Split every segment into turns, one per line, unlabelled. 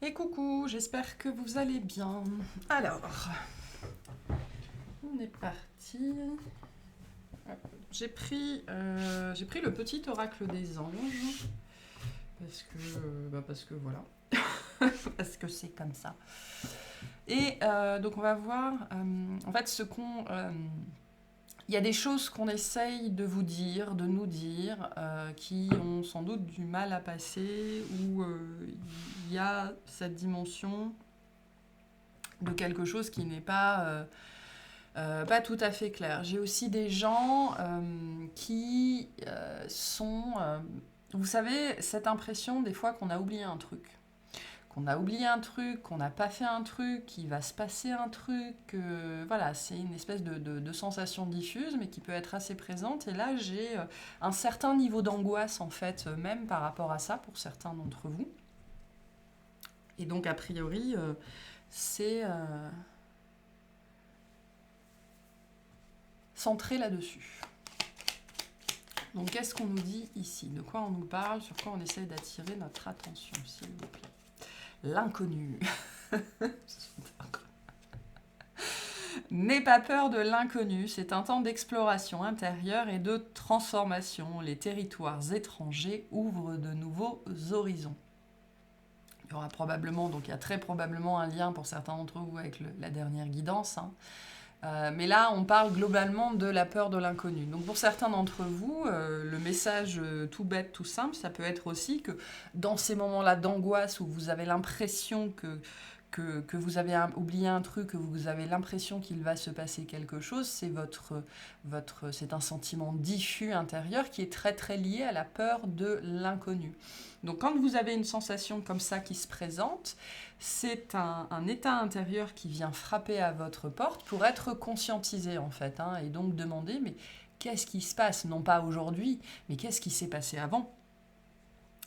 Et coucou, j'espère que vous allez bien. Alors, on est parti. J'ai pris le petit oracle des anges parce que voilà, parce que c'est comme ça. Et donc on va voir, en fait, il y a des choses qu'on essaye de vous dire, de nous dire, qui ont sans doute du mal à passer, où il y a cette dimension de quelque chose qui n'est pas tout à fait clair. J'ai aussi des gens qui sont... vous savez, cette impression des fois qu'on a oublié un truc. Qu'on a oublié un truc, qu'on n'a pas fait un truc, qu'il va se passer un truc. Voilà, c'est une espèce de sensation diffuse, mais qui peut être assez présente. Et là, j'ai un certain niveau d'angoisse, en fait, même par rapport à ça, pour certains d'entre vous. Et donc, a priori, c'est centré là-dessus. Donc, qu'est-ce qu'on nous dit ici? De quoi on nous parle? Sur quoi on essaie d'attirer notre attention, s'il vous plaît? L'inconnu. N'aie pas peur de l'inconnu, c'est un temps d'exploration intérieure et de transformation. Les territoires étrangers ouvrent de nouveaux horizons. Il y aura probablement, donc il y a très probablement un lien pour certains d'entre vous avec la dernière guidance, hein. Mais là, on parle globalement de la peur de l'inconnu. Donc pour certains d'entre vous, le message tout bête, tout simple, ça peut être aussi que dans ces moments-là d'angoisse où vous avez l'impression que vous avez oublié un truc, que vous avez l'impression qu'il va se passer quelque chose, c'est un sentiment diffus intérieur qui est très très lié à la peur de l'inconnu. Donc quand vous avez une sensation comme ça qui se présente, c'est un état intérieur qui vient frapper à votre porte pour être conscientisé en fait, hein, et donc demander mais qu'est-ce qui se passe? Non pas aujourd'hui, mais qu'est-ce qui s'est passé avant?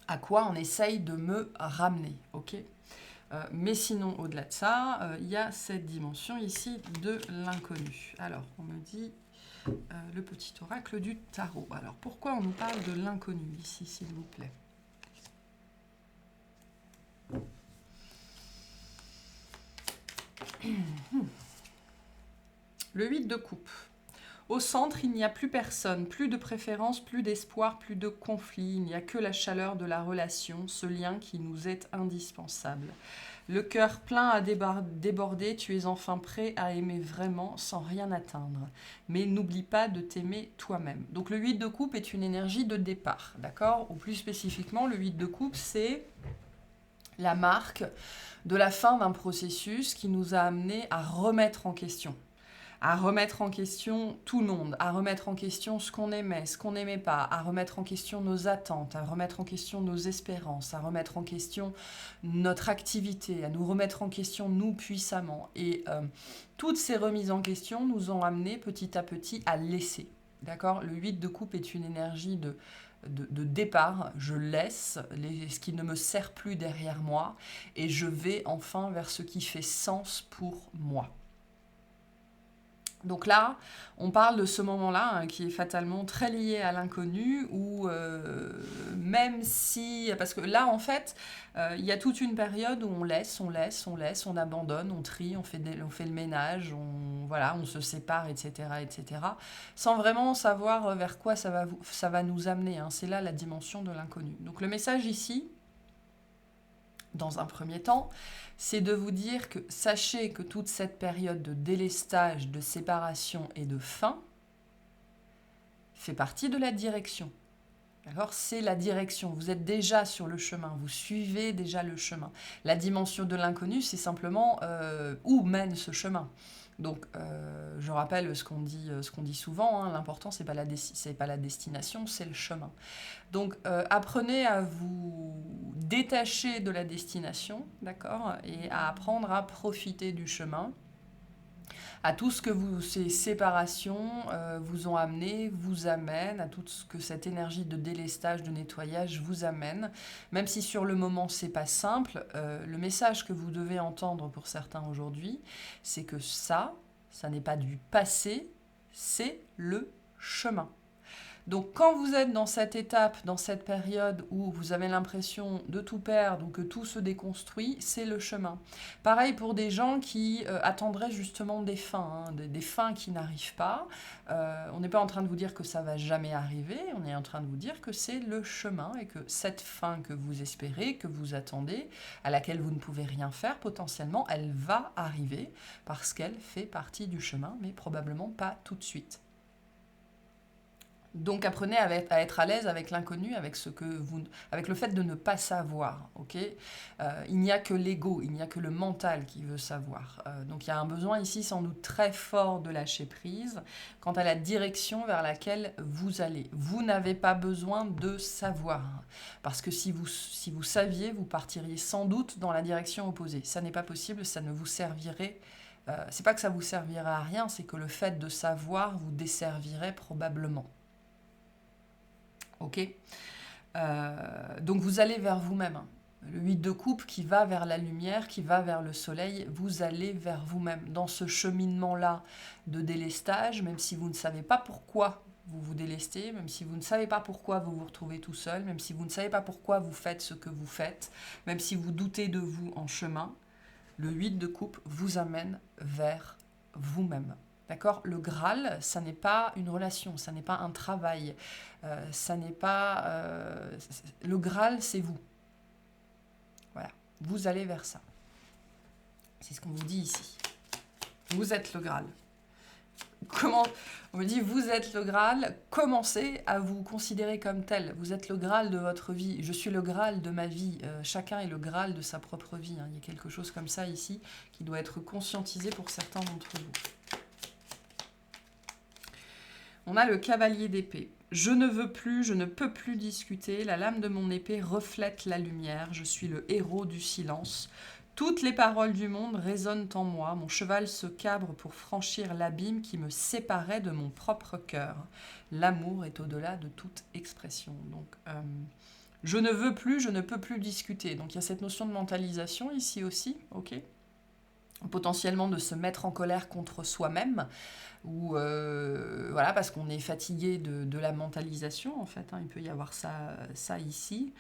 À quoi on essaye de me ramener, ok? Mais sinon, au-delà de ça, il y a cette dimension ici de l'inconnu. Alors, on me dit le petit oracle du tarot. Alors, pourquoi on nous parle de l'inconnu ici, s'il vous plaît? Le 8 de coupe. Au centre, il n'y a plus personne, plus de préférence, plus d'espoir, plus de conflit. Il n'y a que la chaleur de la relation, ce lien qui nous est indispensable. Le cœur plein à déborder, tu es enfin prêt à aimer vraiment sans rien atteindre. Mais n'oublie pas de t'aimer toi-même. Donc le 8 de coupe est une énergie de départ, d'accord? Ou plus spécifiquement, le 8 de coupe, c'est la marque de la fin d'un processus qui nous a amené à remettre en question tout le monde, à remettre en question ce qu'on aimait, ce qu'on n'aimait pas, à remettre en question nos attentes, à remettre en question nos espérances, à remettre en question notre activité, à nous remettre en question nous puissamment. Et toutes ces remises en question nous ont amené petit à petit à laisser. D'accord? Le 8 de coupe est une énergie de départ, je laisse ce qui ne me sert plus derrière moi et je vais enfin vers ce qui fait sens pour moi. Donc là, on parle de ce moment-là, hein, qui est fatalement très lié à l'inconnu, où même si... Parce que là, en fait, il y a toute une période où on laisse, on abandonne, on trie, on fait le ménage, voilà, on se sépare, etc., etc., sans vraiment savoir vers quoi ça va nous amener, hein. C'est là la dimension de l'inconnu. Donc le message ici, dans un premier temps, c'est de vous dire que sachez que toute cette période de délestage, de séparation et de fin fait partie de la direction. D'accord? C'est la direction. Vous êtes déjà sur le chemin. Vous suivez déjà le chemin. La dimension de l'inconnu, c'est simplement où mène ce chemin. Donc, je rappelle ce qu'on dit souvent, hein, l'important, c'est pas la destination, c'est le chemin. Donc, apprenez à vous détacher de la destination, d'accord, et à apprendre à profiter du chemin, à tout ce que ces séparations vous ont amené, vous amènent, à tout ce que cette énergie de délestage, de nettoyage vous amène. Même si sur le moment, c'est pas simple, le message que vous devez entendre pour certains aujourd'hui, c'est que ça n'est pas du passé, c'est le chemin. Donc quand vous êtes dans cette étape, dans cette période où vous avez l'impression de tout perdre ou que tout se déconstruit, c'est le chemin. Pareil pour des gens qui attendraient justement des fins, hein, des fins qui n'arrivent pas. On n'est pas en train de vous dire que ça va jamais arriver, on est en train de vous dire que c'est le chemin et que cette fin que vous espérez, que vous attendez, à laquelle vous ne pouvez rien faire potentiellement, elle va arriver parce qu'elle fait partie du chemin, mais probablement pas tout de suite. Donc apprenez à être à l'aise avec l'inconnu, avec le fait de ne pas savoir. Ok, il n'y a que l'ego, il n'y a que le mental qui veut savoir. Donc il y a un besoin ici sans doute très fort de lâcher prise quant à la direction vers laquelle vous allez. Vous n'avez pas besoin de savoir, parce que si vous saviez, vous partiriez sans doute dans la direction opposée. Ça n'est pas possible, ça ne vous servirait. C'est pas que ça vous servirait à rien, c'est que le fait de savoir vous desservirait probablement. Ok, donc vous allez vers vous-même. Le 8 de coupe qui va vers la lumière, qui va vers le soleil, vous allez vers vous-même. Dans ce cheminement-là de délestage, même si vous ne savez pas pourquoi vous vous délestez, même si vous ne savez pas pourquoi vous vous retrouvez tout seul, même si vous ne savez pas pourquoi vous faites ce que vous faites, même si vous doutez de vous en chemin, le 8 de coupe vous amène vers vous-même. D'accord ? Le Graal, ça n'est pas une relation, ça n'est pas un travail, ça n'est pas... le Graal, c'est vous. Voilà, vous allez vers ça. C'est ce qu'on vous dit ici. Vous êtes le Graal. Comment on me dit, vous êtes le Graal, commencez à vous considérer comme tel. Vous êtes le Graal de votre vie. Je suis le Graal de ma vie. Chacun est le Graal de sa propre vie. Hein. Il y a quelque chose comme ça ici qui doit être conscientisé pour certains d'entre vous. On a le cavalier d'épée. Je ne veux plus, je ne peux plus discuter. La lame de mon épée reflète la lumière. Je suis le héros du silence. Toutes les paroles du monde résonnent en moi. Mon cheval se cabre pour franchir l'abîme qui me séparait de mon propre cœur. L'amour est au-delà de toute expression. Donc, je ne veux plus, je ne peux plus discuter. Donc, il y a cette notion de mentalisation ici aussi, ok ? Potentiellement de se mettre en colère contre soi-même, ou voilà, parce qu'on est fatigué de la mentalisation, en fait, hein, il peut y avoir ça ici.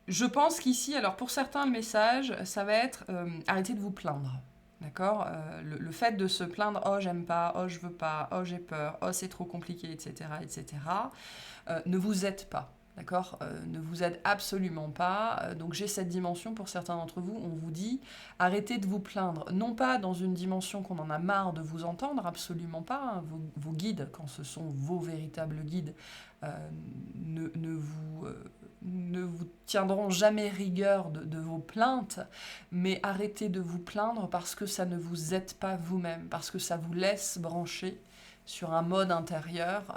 Je pense qu'ici, alors pour certains, le message, ça va être arrêtez de vous plaindre. D'accord, le fait de se plaindre, oh j'aime pas, oh je veux pas, oh j'ai peur, oh c'est trop compliqué, etc., etc., ne vous aide pas. D'accord, ne vous aide absolument pas. Donc j'ai cette dimension pour certains d'entre vous, on vous dit arrêtez de vous plaindre. Non pas dans une dimension qu'on en a marre de vous entendre, absolument pas. Hein. Vos guides, quand ce sont vos véritables guides, ne vous tiendront jamais rigueur de vos plaintes, mais arrêtez de vous plaindre parce que ça ne vous aide pas vous-même, parce que ça vous laisse brancher sur un mode intérieur,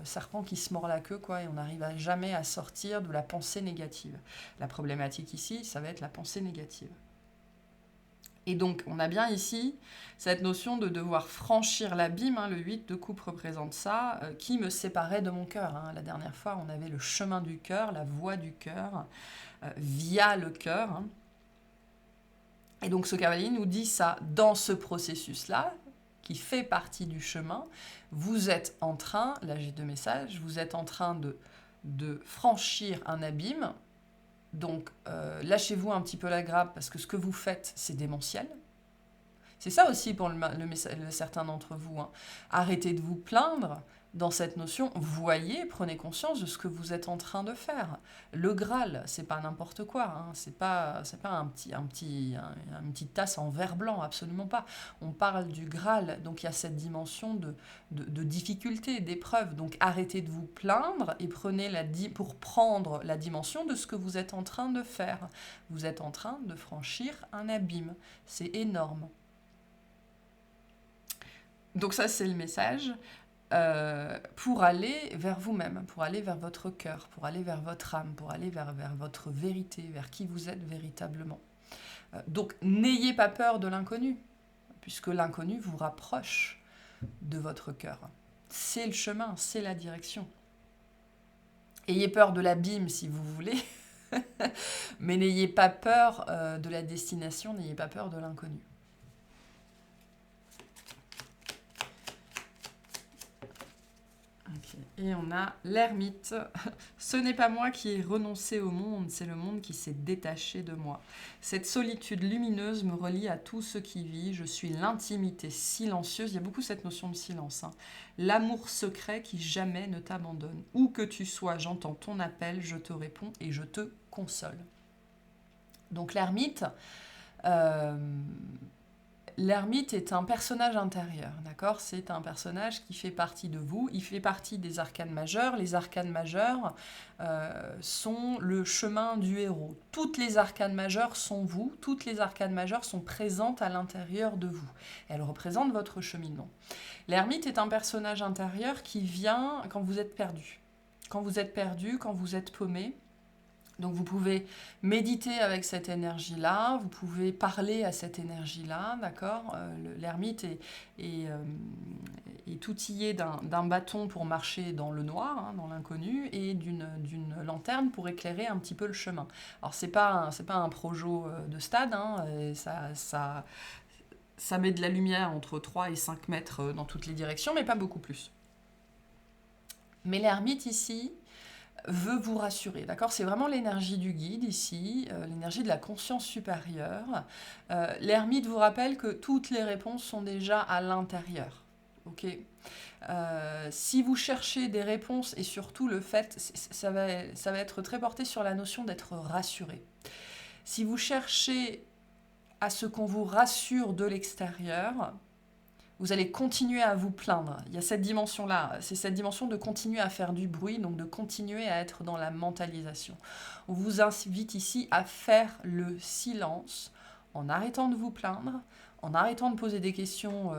serpent qui se mord la queue, quoi, et on n'arrive jamais à sortir de la pensée négative. La problématique ici, ça va être la pensée négative. Et donc, on a bien ici cette notion de devoir franchir l'abîme, hein, le 8 de coupe représente ça, qui me séparait de mon cœur. Hein. La dernière fois, on avait le chemin du cœur, la voie du cœur, via le cœur. Hein. Et donc, ce cavalier nous dit ça, dans ce processus-là, qui fait partie du chemin, vous êtes en train, là j'ai deux messages, vous êtes en train de franchir un abîme, donc lâchez-vous un petit peu la grappe parce que ce que vous faites, c'est démentiel. C'est ça aussi pour certains d'entre vous. Hein. Arrêtez de vous plaindre dans cette notion. Voyez, prenez conscience de ce que vous êtes en train de faire. Le Graal, c'est pas n'importe quoi. Hein. C'est pas une petite tasse en verre blanc, absolument pas. On parle du Graal, donc il y a cette dimension de difficulté, d'épreuve. Donc arrêtez de vous plaindre et pour prendre la dimension de ce que vous êtes en train de faire. Vous êtes en train de franchir un abîme. C'est énorme. Donc ça, c'est le message pour aller vers vous-même, pour aller vers votre cœur, pour aller vers votre âme, pour aller vers votre vérité, vers qui vous êtes véritablement. Donc n'ayez pas peur de l'inconnu, puisque l'inconnu vous rapproche de votre cœur. C'est le chemin, c'est la direction. Ayez peur de l'abîme si vous voulez, mais n'ayez pas peur de la destination, n'ayez pas peur de l'inconnu. Ok. Et on a l'ermite. Ce n'est pas moi qui ai renoncé au monde, c'est le monde qui s'est détaché de moi. Cette solitude lumineuse me relie à tout ce qui vit. Je suis l'intimité silencieuse. Il y a beaucoup cette notion de silence, hein. L'amour secret qui jamais ne t'abandonne. Où que tu sois, j'entends ton appel, je te réponds et je te console. Donc l'ermite, euh, l'ermite est un personnage intérieur, d'accord? C'est un personnage qui fait partie de vous. Il fait partie des arcanes majeurs. Les arcanes majeurs sont le chemin du héros. Toutes les arcanes majeures sont vous. Toutes les arcanes majeures sont présentes à l'intérieur de vous. Elles représentent votre cheminement. L'ermite est un personnage intérieur qui vient quand vous êtes perdu. Quand vous êtes perdu, quand vous êtes paumé. Donc vous pouvez méditer avec cette énergie-là, vous pouvez parler à cette énergie-là, d'accord? L'ermite est outillé d'un bâton pour marcher dans le noir, hein, dans l'inconnu, et d'une lanterne pour éclairer un petit peu le chemin. Alors c'est pas un projo de stade, hein, ça met de la lumière entre 3 et 5 mètres dans toutes les directions, mais pas beaucoup plus. Mais l'ermite ici veut vous rassurer, d'accord? C'est vraiment l'énergie du guide ici, l'énergie de la conscience supérieure. L'ermite vous rappelle que toutes les réponses sont déjà à l'intérieur, ok? Si vous cherchez des réponses et surtout le fait, ça va être très porté sur la notion d'être rassuré. Si vous cherchez à ce qu'on vous rassure de l'extérieur, vous allez continuer à vous plaindre. Il y a cette dimension-là, c'est cette dimension de continuer à faire du bruit, donc de continuer à être dans la mentalisation. On vous invite ici à faire le silence en arrêtant de vous plaindre, en arrêtant de poser des questions,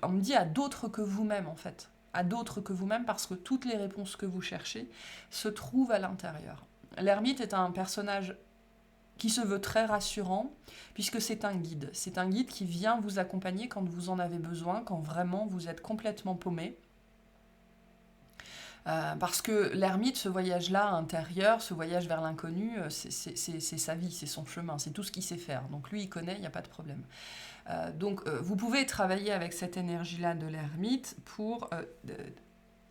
on me dit à d'autres que vous-même en fait. À d'autres que vous-même parce que toutes les réponses que vous cherchez se trouvent à l'intérieur. L'ermite est un personnage qui se veut très rassurant, puisque c'est un guide. C'est un guide qui vient vous accompagner quand vous en avez besoin, quand vraiment vous êtes complètement paumé. Parce que l'ermite, ce voyage-là intérieur, ce voyage vers l'inconnu, c'est sa vie, c'est son chemin, c'est tout ce qu'il sait faire. Donc lui, il connaît, il n'y a pas de problème. Donc vous pouvez travailler avec cette énergie-là de l'ermite pour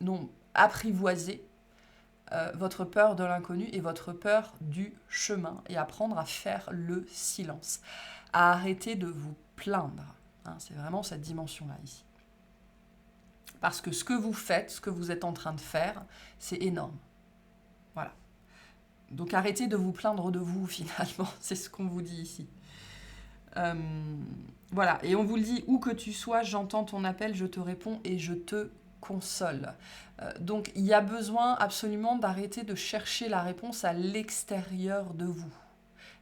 non apprivoiser votre peur de l'inconnu et votre peur du chemin et apprendre à faire le silence, à arrêter de vous plaindre. Hein, c'est vraiment cette dimension-là ici. Parce que ce que vous faites, ce que vous êtes en train de faire, c'est énorme. Voilà. Donc arrêtez de vous plaindre de vous finalement, c'est ce qu'on vous dit ici. Voilà, et on vous le dit, où que tu sois, j'entends ton appel, je te réponds et je te console. Donc il y a besoin absolument d'arrêter de chercher la réponse à l'extérieur de vous.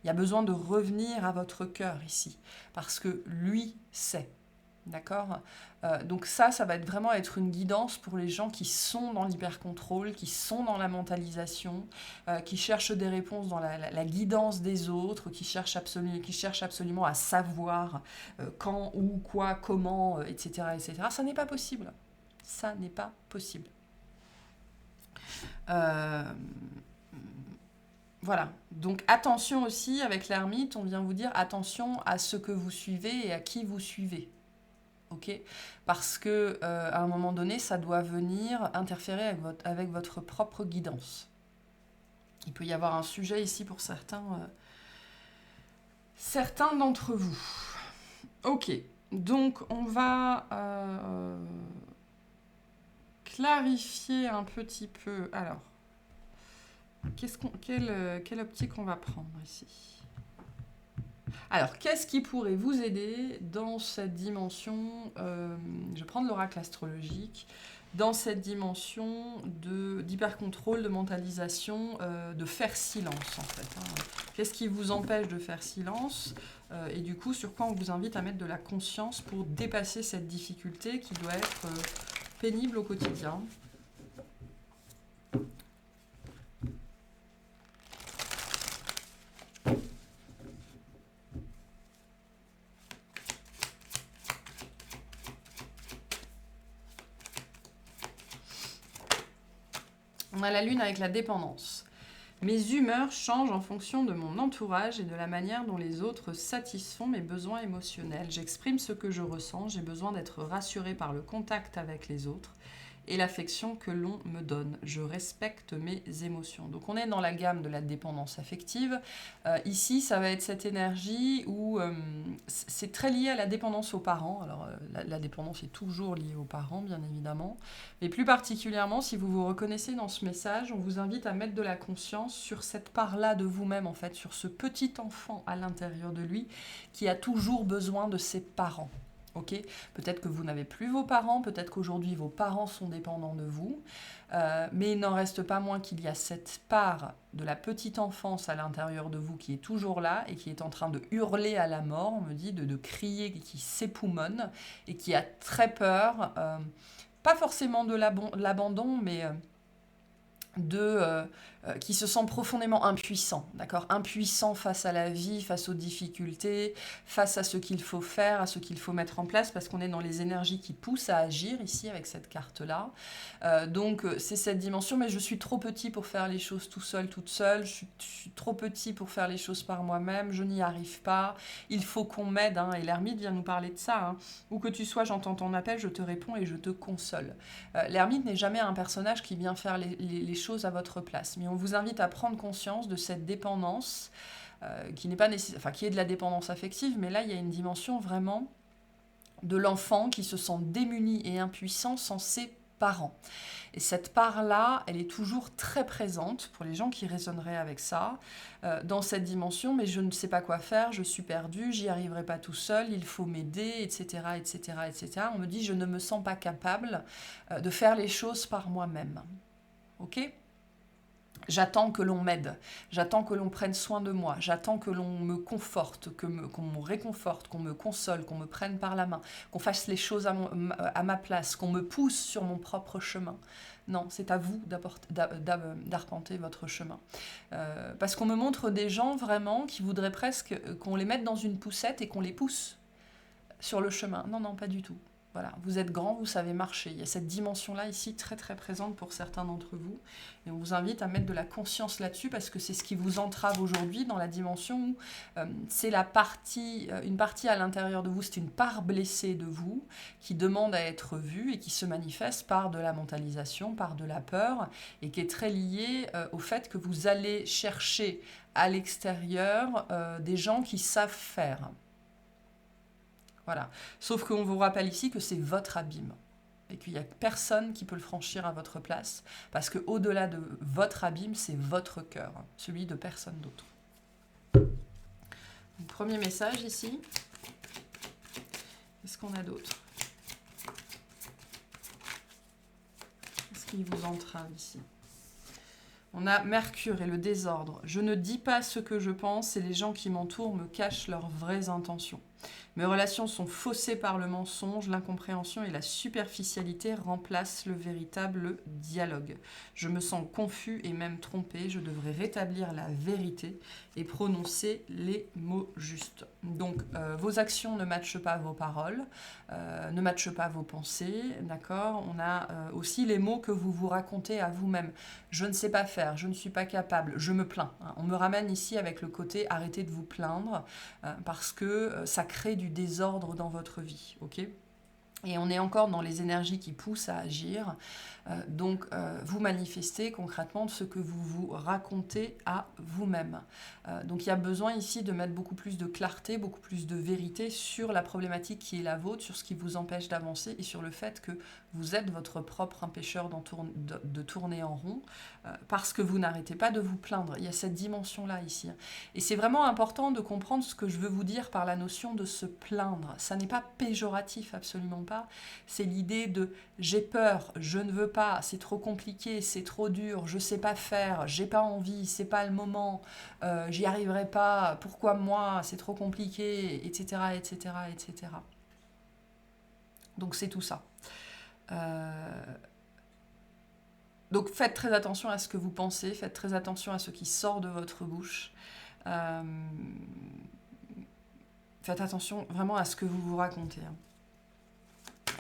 Il y a besoin de revenir à votre cœur ici, parce que lui sait. D'accord? Donc ça va vraiment être une guidance pour les gens qui sont dans l'hypercontrôle, qui sont dans la mentalisation, qui cherchent des réponses dans la guidance des autres, qui cherchent absolument à savoir quand, où, quoi, comment, etc., etc. Ça n'est pas possible. Ça n'est pas possible. Voilà. Donc attention aussi avec l'ermite, on vient vous dire attention à ce que vous suivez et à qui vous suivez. Okay, parce que à un moment donné, ça doit venir interférer avec votre propre guidance. Il peut y avoir un sujet ici pour certains d'entre vous. Ok, donc on va clarifier un petit peu. Alors, quelle optique on va prendre ici ? Alors, qu'est-ce qui pourrait vous aider dans cette dimension, je vais prendre l'oracle astrologique, dans cette dimension d'hypercontrôle, de mentalisation, de faire silence en fait, hein. Qu'est-ce qui vous empêche de faire silence et du coup, sur quoi on vous invite à mettre de la conscience pour dépasser cette difficulté qui doit être pénible au quotidien. On a la lune avec la dépendance. Mes humeurs changent en fonction de mon entourage et de la manière dont les autres satisfont mes besoins émotionnels. J'exprime ce que je ressens, j'ai besoin d'être rassurée par le contact avec les autres et l'affection que l'on me donne. Je respecte mes émotions. Donc on est dans la gamme de la dépendance affective. Ici, ça va être cette énergie où c'est très lié à la dépendance aux parents. Alors la dépendance est toujours liée aux parents, bien évidemment. Mais plus particulièrement, si vous vous reconnaissez dans ce message, on vous invite à mettre de la conscience sur cette part-là de vous-même, en fait, sur ce petit enfant à l'intérieur de lui qui a toujours besoin de ses parents. Ok, peut-être que vous n'avez plus vos parents, peut-être qu'aujourd'hui vos parents sont dépendants de vous, mais il n'en reste pas moins qu'il y a cette part de la petite enfance à l'intérieur de vous qui est toujours là et qui est en train de hurler à la mort, on me dit, de crier, qui s'époumonne et qui a très peur, pas forcément de l'abandon, mais qui se sent profondément impuissant, d'accord? Impuissant face à la vie, face aux difficultés, face à ce qu'il faut faire, à ce qu'il faut mettre en place, parce qu'on est dans les énergies qui poussent à agir ici avec cette carte-là. Donc c'est cette dimension, mais je suis trop petit pour faire les choses tout seul, toute seule, je suis trop petit pour faire les choses par moi-même, je n'y arrive pas, il faut qu'on m'aide, hein, et l'ermite vient nous parler de ça, hein. Où que tu sois, j'entends ton appel, je te réponds et je te console. L'ermite n'est jamais un personnage qui vient faire les choses à votre place, mais on vous invite à prendre conscience de cette dépendance qui n'est pas qui est de la dépendance affective, mais là il y a une dimension vraiment de l'enfant qui se sent démuni et impuissant sans ses parents. Et cette part-là, elle est toujours très présente pour les gens qui résonneraient avec ça, dans cette dimension, mais je ne sais pas quoi faire, je suis perdu, j'y arriverai pas tout seul, il faut m'aider, etc., etc., etc. On me dit, je ne me sens pas capable de faire les choses par moi-même. Ok ? J'attends que l'on m'aide, j'attends que l'on prenne soin de moi, j'attends que l'on me conforte, qu'on me réconforte, qu'on me console, qu'on me prenne par la main, qu'on fasse les choses à ma place, qu'on me pousse sur mon propre chemin. Non, c'est à vous d'arpenter votre chemin. Parce qu'on me montre des gens vraiment qui voudraient presque qu'on les mette dans une poussette et qu'on les pousse sur le chemin. Non, non, pas du tout. Voilà, vous êtes grand, vous savez marcher. Il y a cette dimension-là ici très très présente pour certains d'entre vous. Et on vous invite à mettre de la conscience là-dessus parce que c'est ce qui vous entrave aujourd'hui dans la dimension où c'est une partie à l'intérieur de vous, c'est une part blessée de vous qui demande à être vue et qui se manifeste par de la mentalisation, par de la peur et qui est très liée au fait que vous allez chercher à l'extérieur des gens qui savent faire. Voilà. Sauf qu'on vous rappelle ici que c'est votre abîme et qu'il n'y a personne qui peut le franchir à votre place parce qu'au-delà de votre abîme, c'est votre cœur, celui de personne d'autre. Premier message ici. Qu'est-ce qu'on a d'autre? Qu'est-ce qui vous entrave ici? On a Mercure et le désordre. Je ne dis pas ce que je pense et les gens qui m'entourent me cachent leurs vraies intentions. Mes relations sont faussées par le mensonge, l'incompréhension et la superficialité remplacent le véritable dialogue. Je me sens confus et même trompé. Je devrais rétablir la vérité et prononcer les mots justes. Donc, vos actions ne matchent pas vos paroles, ne matchent pas vos pensées, d'accord? On a aussi les mots que vous vous racontez à vous-même. Je ne sais pas faire, je ne suis pas capable, je me plains. On me ramène ici avec le côté arrêtez de vous plaindre parce que ça crée du désordre dans votre vie, ok ? Et on est encore dans les énergies qui poussent à agir. Donc, vous manifestez concrètement ce que vous vous racontez à vous-même. Donc, il y a besoin ici de mettre beaucoup plus de clarté, beaucoup plus de vérité sur la problématique qui est la vôtre, sur ce qui vous empêche d'avancer et sur le fait que vous êtes votre propre empêcheur de tourner en rond parce que vous n'arrêtez pas de vous plaindre. Il y a cette dimension-là ici. Et c'est vraiment important de comprendre ce que je veux vous dire par la notion de se plaindre. Ça n'est pas péjoratif, absolument pas. C'est l'idée de j'ai peur, je ne veux pas, c'est trop compliqué, c'est trop dur, je sais pas faire, j'ai pas envie, c'est pas le moment, j'y arriverai pas, pourquoi moi, c'est trop compliqué, etc., etc., etc. Donc c'est tout ça. Donc faites très attention à ce que vous pensez, faites très attention à ce qui sort de votre bouche. Faites attention vraiment à ce que vous vous racontez.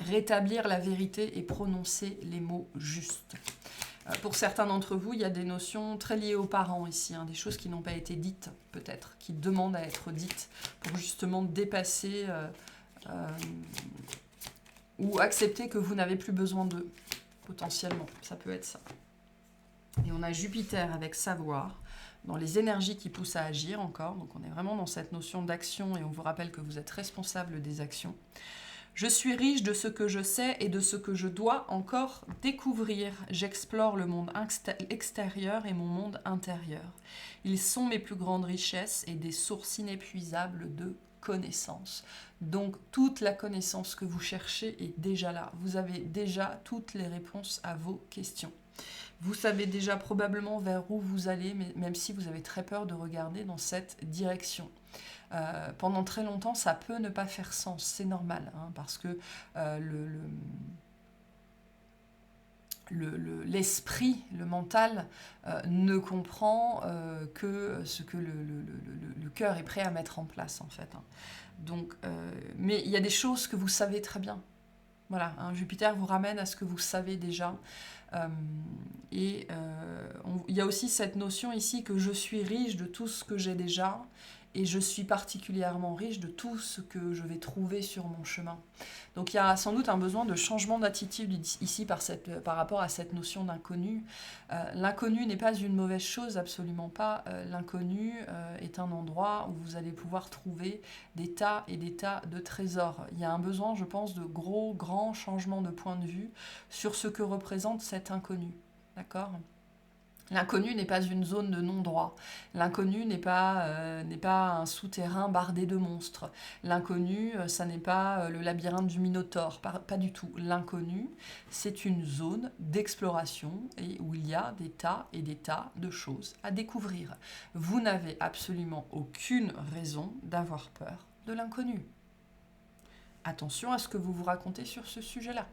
Rétablir la vérité et prononcer les mots justes. Pour certains d'entre vous, il y a des notions très liées aux parents ici, hein, des choses qui n'ont pas été dites, peut-être, qui demandent à être dites pour justement dépasser ou accepter que vous n'avez plus besoin d'eux, potentiellement. Ça peut être ça. Et on a Jupiter avec savoir, dans les énergies qui poussent à agir encore. Donc on est vraiment dans cette notion d'action et on vous rappelle que vous êtes responsable des actions. Je suis riche de ce que je sais et de ce que je dois encore découvrir. J'explore le monde extérieur et mon monde intérieur. Ils sont mes plus grandes richesses et des sources inépuisables de connaissances. Donc toute la connaissance que vous cherchez est déjà là. Vous avez déjà toutes les réponses à vos questions. Vous savez déjà probablement vers où vous allez, mais même si vous avez très peur de regarder dans cette direction. Pendant très longtemps, ça peut ne pas faire sens, c'est normal, hein, parce que l'esprit, le mental, ne comprend que ce que le cœur est prêt à mettre en place, en fait. Hein. Donc, mais il y a des choses que vous savez très bien. Voilà, hein, Jupiter vous ramène à ce que vous savez déjà. Il y a aussi cette notion ici que je suis riche de tout ce que j'ai déjà et je suis particulièrement riche de tout ce que je vais trouver sur mon chemin. Donc il y a sans doute un besoin de changement d'attitude ici par rapport à cette notion d'inconnu. L'inconnu n'est pas une mauvaise chose, absolument pas. L'inconnu est un endroit où vous allez pouvoir trouver des tas et des tas de trésors. Il y a un besoin, je pense, de grands changements de point de vue sur ce que représente cet inconnu. D'accord ? L'inconnu n'est pas une zone de non-droit. L'inconnu n'est pas un souterrain bardé de monstres. L'inconnu, ça n'est pas le labyrinthe du Minotaure, pas du tout. L'inconnu, c'est une zone d'exploration et où il y a des tas et des tas de choses à découvrir. Vous n'avez absolument aucune raison d'avoir peur de l'inconnu. Attention à ce que vous vous racontez sur ce sujet-là.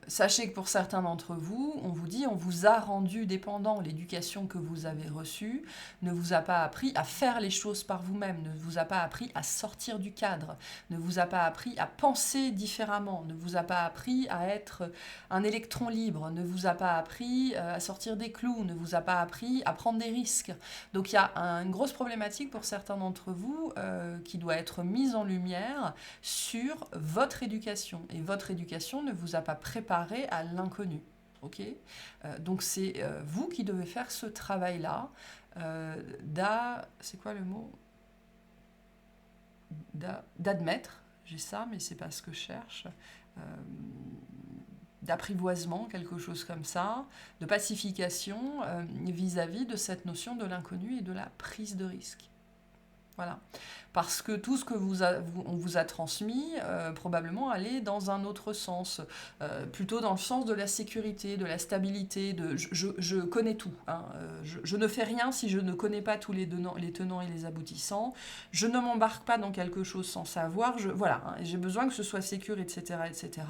Sachez que pour certains d'entre vous, on vous dit, on vous a rendu dépendant. L'éducation que vous avez reçue ne vous a pas appris à faire les choses par vous-même, ne vous a pas appris à sortir du cadre, ne vous a pas appris à penser différemment, ne vous a pas appris à être un électron libre, ne vous a pas appris à sortir des clous, ne vous a pas appris à prendre des risques. Donc il y a une grosse problématique pour certains d'entre vous qui doit être mise en lumière sur votre éducation. Et votre éducation ne vous a pas préparé à l'inconnu. Okay, donc c'est vous qui devez faire ce travail-là. C'est quoi le mot? D'admettre, j'ai ça, mais c'est pas ce que je cherche. D'apprivoisement, quelque chose comme ça, de pacification vis-à-vis de cette notion de l'inconnu et de la prise de risque. Voilà. Parce que tout ce que on vous a transmis, probablement allait dans un autre sens, plutôt dans le sens de la sécurité, de la stabilité, je connais tout. Hein, je ne fais rien si je ne connais pas tous les tenants et les aboutissants. Je ne m'embarque pas dans quelque chose sans savoir. Voilà, hein, j'ai besoin que ce soit sécure, etc., etc.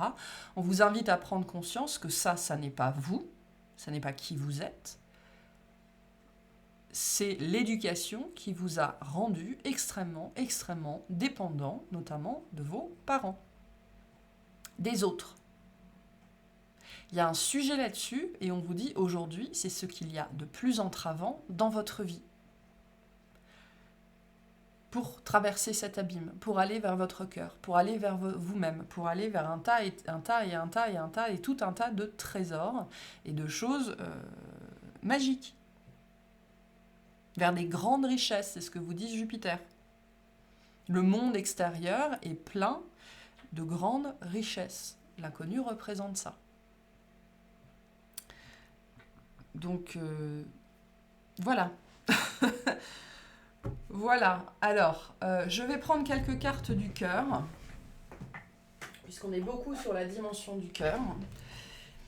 On vous invite à prendre conscience que ça n'est pas vous, ça n'est pas qui vous êtes. C'est l'éducation qui vous a rendu extrêmement, extrêmement dépendant, notamment de vos parents, des autres. Il y a un sujet là-dessus et on vous dit aujourd'hui, c'est ce qu'il y a de plus entravant dans votre vie. Pour traverser cet abîme, pour aller vers votre cœur, pour aller vers vous-même, pour aller vers un tas et tout un tas de trésors et de choses magiques. Vers des grandes richesses, c'est ce que vous dit Jupiter. Le monde extérieur est plein de grandes richesses. L'inconnu représente ça. Donc, voilà. Voilà. Alors, je vais prendre quelques cartes du cœur, puisqu'on est beaucoup sur la dimension du cœur.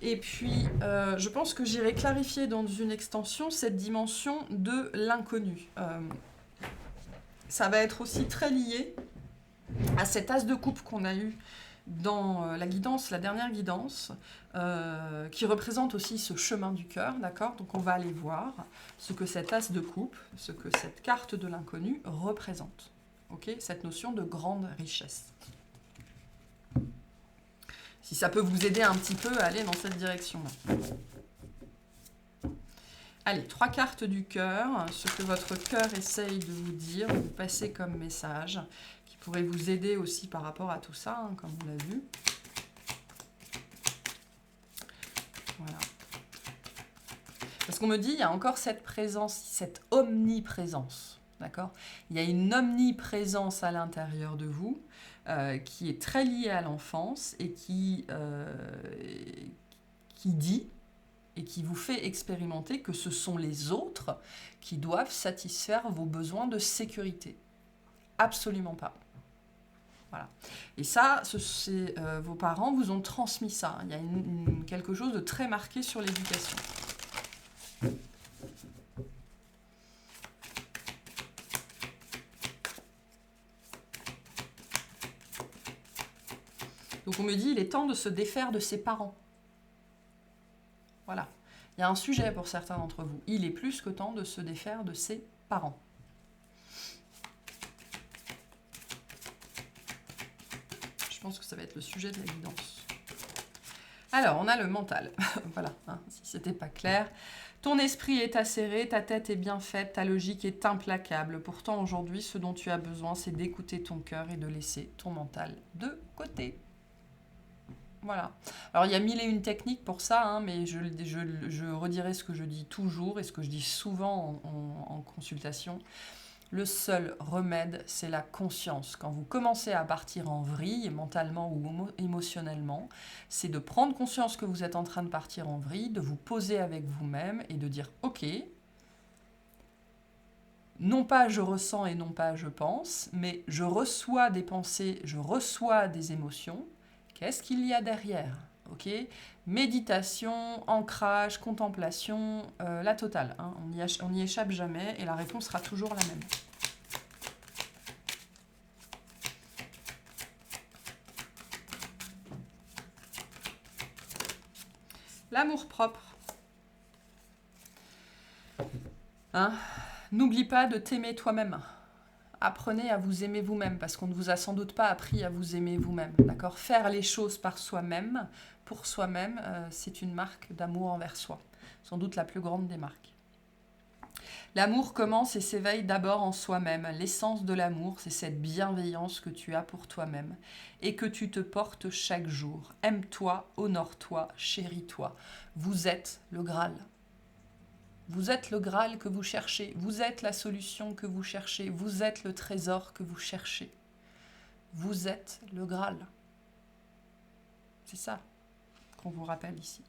Et puis, je pense que j'irai clarifier dans une extension cette dimension de l'inconnu. Ça va être aussi très lié à cet as de coupe qu'on a eu dans la guidance, la dernière guidance, qui représente aussi ce chemin du cœur, d'accord ? Donc on va aller voir ce que cet as de coupe, ce que cette carte de l'inconnu représente. Ok ? Cette notion de grande richesse. Si ça peut vous aider un petit peu à aller dans cette direction-là. Allez, 3 cartes du cœur, ce que votre cœur essaye de vous dire, de vous passer comme message, qui pourrait vous aider aussi par rapport à tout ça, hein, comme on l'a vu. Voilà. Parce qu'on me dit, il y a encore cette présence, cette omniprésence, d'accord? Il y a une omniprésence à l'intérieur de vous, qui est très liée à l'enfance et qui dit et qui vous fait expérimenter que ce sont les autres qui doivent satisfaire vos besoins de sécurité. Absolument pas. Voilà. Et ça, vos parents vous ont transmis ça. Il y a quelque chose de très marqué sur l'éducation. Donc on me dit, il est temps de se défaire de ses parents. Voilà. Il y a un sujet pour certains d'entre vous. Il est plus que temps de se défaire de ses parents. Je pense que ça va être le sujet de la guidance. Alors, on a le mental. Voilà, hein, si c'était pas clair. Ton esprit est acéré, ta tête est bien faite, ta logique est implacable. Pourtant, aujourd'hui, ce dont tu as besoin, c'est d'écouter ton cœur et de laisser ton mental de côté. Voilà. Alors, il y a 1001 techniques pour ça, hein, mais je redirai ce que je dis toujours et ce que je dis souvent en consultation. Le seul remède, c'est la conscience. Quand vous commencez à partir en vrille, mentalement ou émotionnellement, c'est de prendre conscience que vous êtes en train de partir en vrille, de vous poser avec vous-même et de dire « Ok, non pas je ressens et non pas je pense, mais je reçois des pensées, je reçois des émotions. Qu'est-ce qu'il y a derrière ?» Ok, méditation, ancrage, contemplation, la totale. Hein. On n'y échappe jamais et la réponse sera toujours la même. L'amour-propre. Hein? N'oublie pas de t'aimer toi-même. Apprenez à vous aimer vous-même, parce qu'on ne vous a sans doute pas appris à vous aimer vous-même. D'accord? Faire les choses par soi-même, pour soi-même, c'est une marque d'amour envers soi. Sans doute la plus grande des marques. L'amour commence et s'éveille d'abord en soi-même. L'essence de l'amour, c'est cette bienveillance que tu as pour toi-même et que tu te portes chaque jour. Aime-toi, honore-toi, chéris-toi. Vous êtes le Graal. Vous êtes le Graal que vous cherchez. Vous êtes la solution que vous cherchez. Vous êtes le trésor que vous cherchez. Vous êtes le Graal. C'est ça qu'on vous rappelle ici.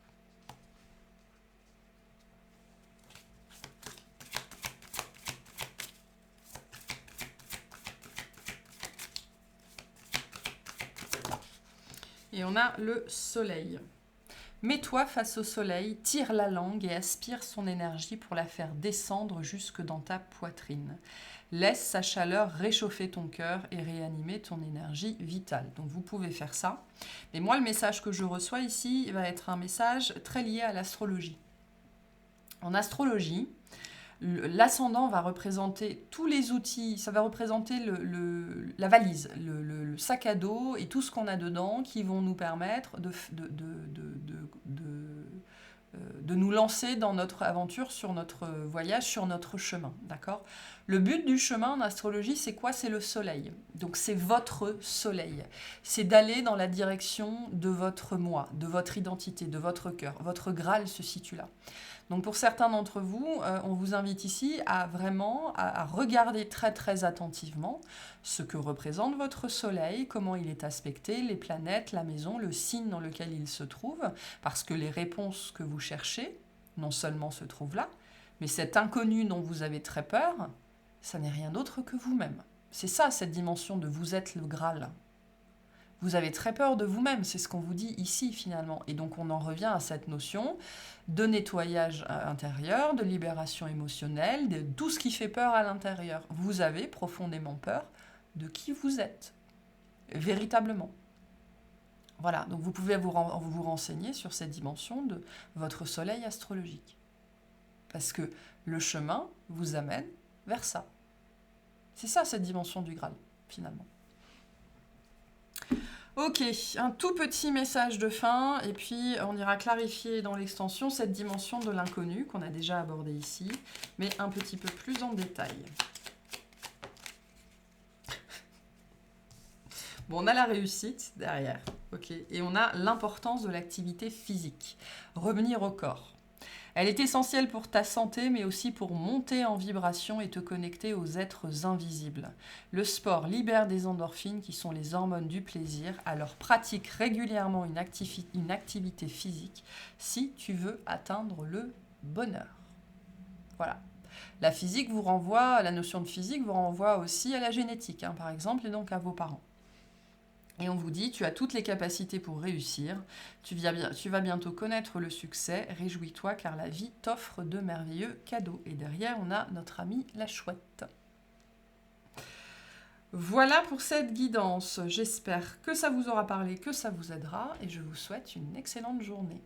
Et on a le soleil. Mets-toi face au soleil, tire la langue et aspire son énergie pour la faire descendre jusque dans ta poitrine. Laisse sa chaleur réchauffer ton cœur et réanimer ton énergie vitale. Donc vous pouvez faire ça. Mais moi, le message que je reçois ici va être un message très lié à l'astrologie. En astrologie, l'ascendant va représenter tous les outils, ça va représenter la valise, le sac à dos et tout ce qu'on a dedans qui vont nous permettre de nous lancer dans notre aventure, sur notre voyage, sur notre chemin. D'accord ? Le but du chemin en astrologie, c'est quoi ? C'est le soleil. Donc c'est votre soleil. C'est d'aller dans la direction de votre moi, de votre identité, de votre cœur. Votre Graal se situe là. Donc pour certains d'entre vous, on vous invite ici à vraiment à regarder très très attentivement ce que représente votre soleil, comment il est aspecté, les planètes, la maison, le signe dans lequel il se trouve, parce que les réponses que vous cherchez, non seulement se trouvent là, mais cet inconnu dont vous avez très peur, ça n'est rien d'autre que vous-même. C'est ça, cette dimension de vous êtes le Graal. Vous avez très peur de vous-même, c'est ce qu'on vous dit ici finalement. Et donc on en revient à cette notion de nettoyage intérieur, de libération émotionnelle, de tout ce qui fait peur à l'intérieur. Vous avez profondément peur de qui vous êtes, véritablement. Voilà, donc vous pouvez vous renseigner sur cette dimension de votre soleil astrologique. Parce que le chemin vous amène vers ça. C'est ça cette dimension du Graal, finalement. Ok, un tout petit message de fin, et puis on ira clarifier dans l'extension cette dimension de l'inconnu qu'on a déjà abordée ici, mais un petit peu plus en détail. Bon, on a la réussite derrière, ok, et on a l'importance de l'activité physique, revenir au corps. Elle est essentielle pour ta santé, mais aussi pour monter en vibration et te connecter aux êtres invisibles. Le sport libère des endorphines qui sont les hormones du plaisir, alors pratique régulièrement une activité physique si tu veux atteindre le bonheur. Voilà. La physique vous renvoie, la notion de physique vous renvoie aussi à la génétique, hein, par exemple, et donc à vos parents. Et on vous dit, tu as toutes les capacités pour réussir, tu vas bientôt connaître le succès, réjouis-toi car la vie t'offre de merveilleux cadeaux. Et derrière, on a notre amie la chouette. Voilà pour cette guidance. J'espère que ça vous aura parlé, que ça vous aidera, et je vous souhaite une excellente journée.